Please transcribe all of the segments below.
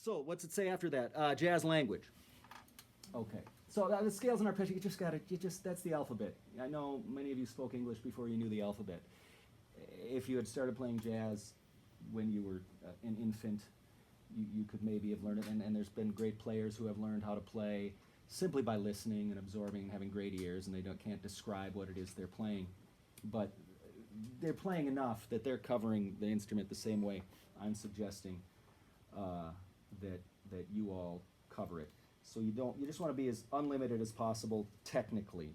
So what's it say after that? Jazz language. Okay. So the scales and arpeggio, that's the alphabet. I know many of you spoke English before you knew the alphabet. If you had started playing jazz when you were an infant, you could maybe have learned it. And there's been great players who have learned how to play simply by listening and absorbing and having great ears, and they can't describe what it is they're playing. But they're playing enough that they're covering the instrument the same way I'm suggesting that you all cover it. So you just want to be as unlimited as possible technically.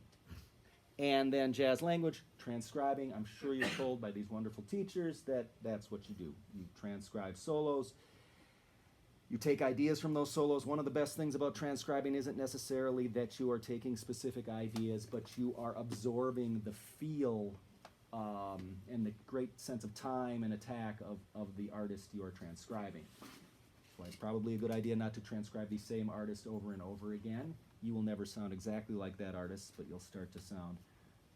And then jazz language, transcribing. I'm sure you're told by these wonderful teachers that that's what you do. You transcribe solos. You take ideas from those solos. One of the best things about transcribing isn't necessarily that you are taking specific ideas, but you are absorbing the feel and the great sense of time and attack of the artist you are transcribing. That's why it's probably a good idea not to transcribe the same artist over and over again. You will never sound exactly like that artist, but you'll start to sound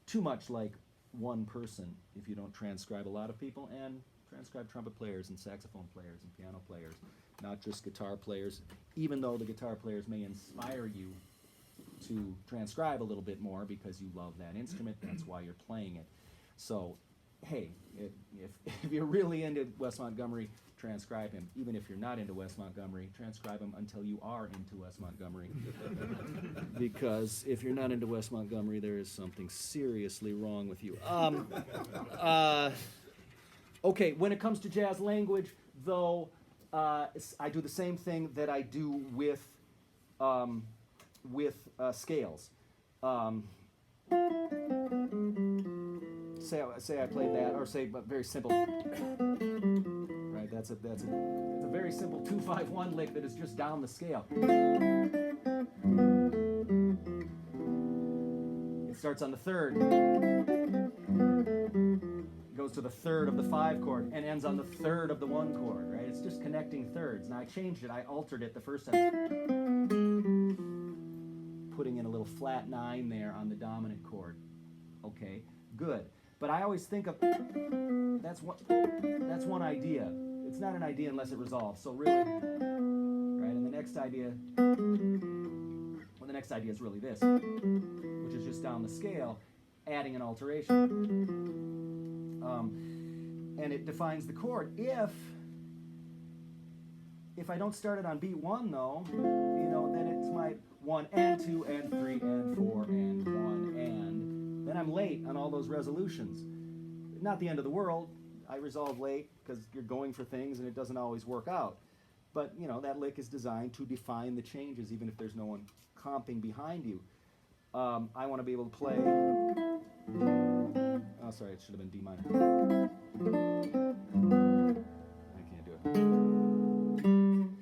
too much like one person if you don't transcribe a lot of people, and transcribe trumpet players and saxophone players and piano players, not just guitar players, even though the guitar players may inspire you to transcribe a little bit more because you love that instrument. That's why you're playing it. So, hey, if you're really into Wes Montgomery, transcribe him. Even if you're not into Wes Montgomery, transcribe him until you are into Wes Montgomery. Because if you're not into Wes Montgomery, there is something seriously wrong with you. Okay, when it comes to jazz language, though, I do the same thing that I do with scales. Say I played that, or say, but very simple. Right, that's a very simple 2-5-1 lick that is just down the scale. It starts on the third, goes to the third of the 5 chord, and ends on the third of the 1 chord. Right, it's just connecting thirds. Now I changed it. I altered it the first time, putting in a little flat 9 there on the dominant chord. Okay, good. But I always think of that's one idea. It's not an idea unless it resolves. So really, right? And the next idea is really this, which is just down the scale, adding an alteration, and it defines the chord. If I don't start it on beat 1 though, then it's my 1 and 2 and 3 and 4 and 1 and. Then I'm late on all those resolutions. Not the end of the world. I resolve late because you're going for things and it doesn't always work out. But, that lick is designed to define the changes even if there's no one comping behind you. I want to be able to play... Oh, sorry, it should have been D minor. I can't do it. And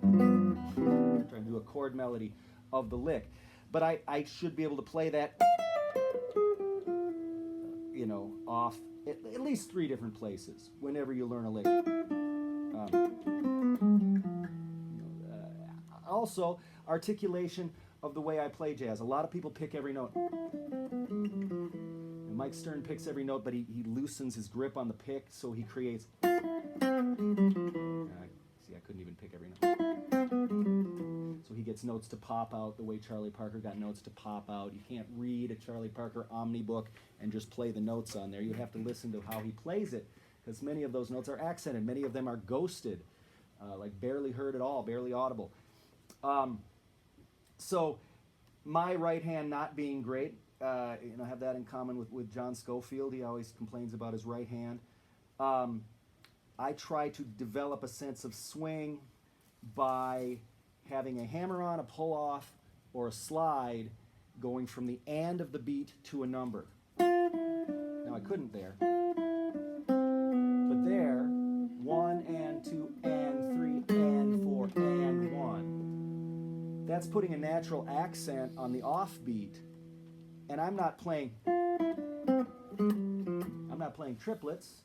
then I'm trying to do a chord melody of the lick. But I should be able to play that... off at least 3 different places whenever you learn a lick. Also, articulation of the way I play jazz. A lot of people pick every note. And Mike Stern picks every note, but he loosens his grip on the pick, so he creates... I couldn't even pick every note. So he gets notes to pop out the way Charlie Parker got notes to pop out. You can't read a Charlie Parker omnibook and just play the notes on there. You have to listen to how he plays it, because many of those notes are accented. Many of them are ghosted, like barely heard at all, barely audible. So my right hand not being great, I have that in common with John Schofield. He always complains about his right hand. I try to develop a sense of swing by having a hammer-on, a pull-off, or a slide going from the and of the beat to a number. Now, I couldn't there. But there, 1 and 2 and 3 and 4 and 1. That's putting a natural accent on the offbeat. And I'm not playing triplets.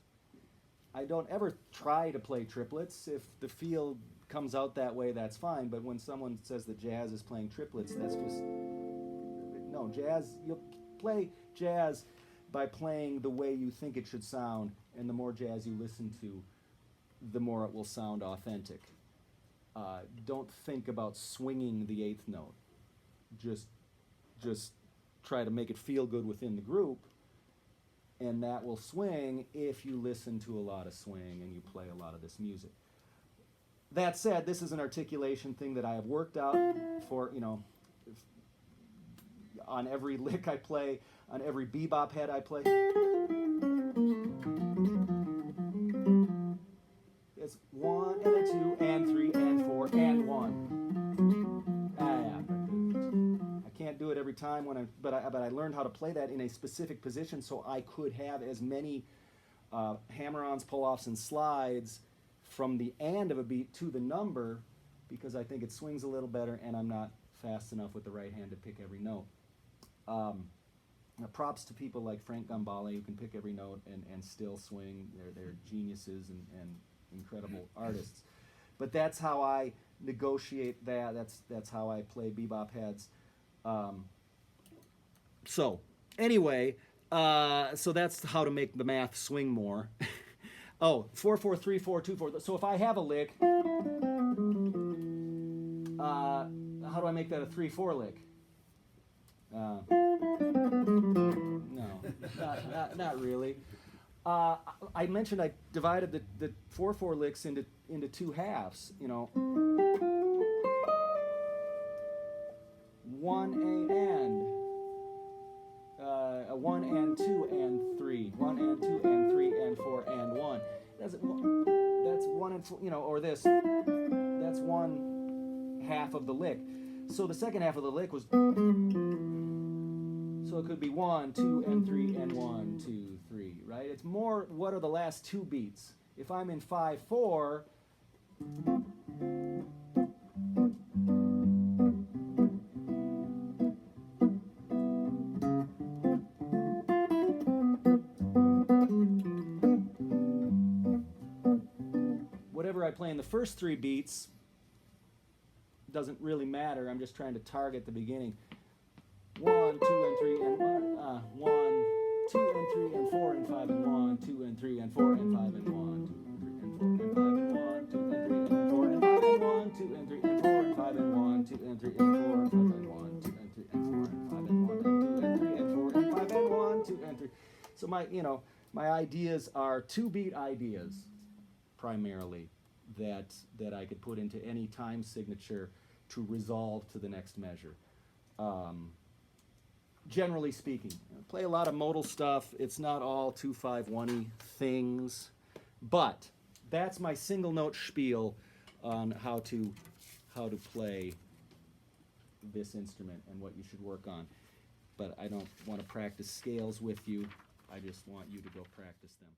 I don't ever try to play triplets. If the feel comes out that way, that's fine. But when someone says that jazz is playing triplets, that's just... No, jazz, you'll play jazz by playing the way you think it should sound, and the more jazz you listen to, the more it will sound authentic. don't think about swinging the eighth note. Just try to make it feel good within the group, and that will swing if you listen to a lot of swing and you play a lot of this music. That said, this is an articulation thing that I have worked out for, on every lick I play, on every bebop head I play. It's 1 and then 2 and 3 and 4 and 1. I can't do it every time but I learned how to play that in a specific position so I could have as many hammer-ons, pull-offs, and slides from the and of a beat to the number, because I think it swings a little better and I'm not fast enough with the right hand to pick every note. Props to people like Frank Gambale, who can pick every note and still swing. They're geniuses and incredible artists. But that's how I negotiate that. That's how I play bebop heads. So anyway, so that's how to make the math swing more. Oh, 4 4 3 4 2 4. So if I have a lick, how do I make that a 3 4 lick? No, not really. I mentioned I divided the 4 4 licks into two halves. 1 and a 1 and 2 and 3, 1 and 2 and 3 and 4 and 1. That's 1 and 4, or this. That's one half of the lick. So the second half of the lick was. So it could be 1, 2, and 3, and 1, 2, 3, right? It's more, what are the last two beats? If I'm in 5 4. Whatever I play in the first 3 beats doesn't really matter. I'm just trying to target the beginning. 1, 2, and 3, and 1, 1, 2, and 3, and 4, and 5, and 1, 2, and 3, and 4, and 5, and 1, 2, and 3, and 4, and 5, and 1, 2, and 3, and 4, and 5, and 1, 2, and 3, and 4, and 5, and 1, 2, and 3, and 4, and 5, and 1, 2, and 3, and 4, and 5, and 1, and 2, and 3, and 4, and 5, and 1, 2, and 3. So my ideas are 2-beat ideas, primarily, that I could put into any time signature to resolve to the next measure. Generally speaking, I play a lot of modal stuff. It's not all 2-5-1-y things, but that's my single note spiel on how to play this instrument and what you should work on. But I don't want to practice scales with you. I just want you to go practice them.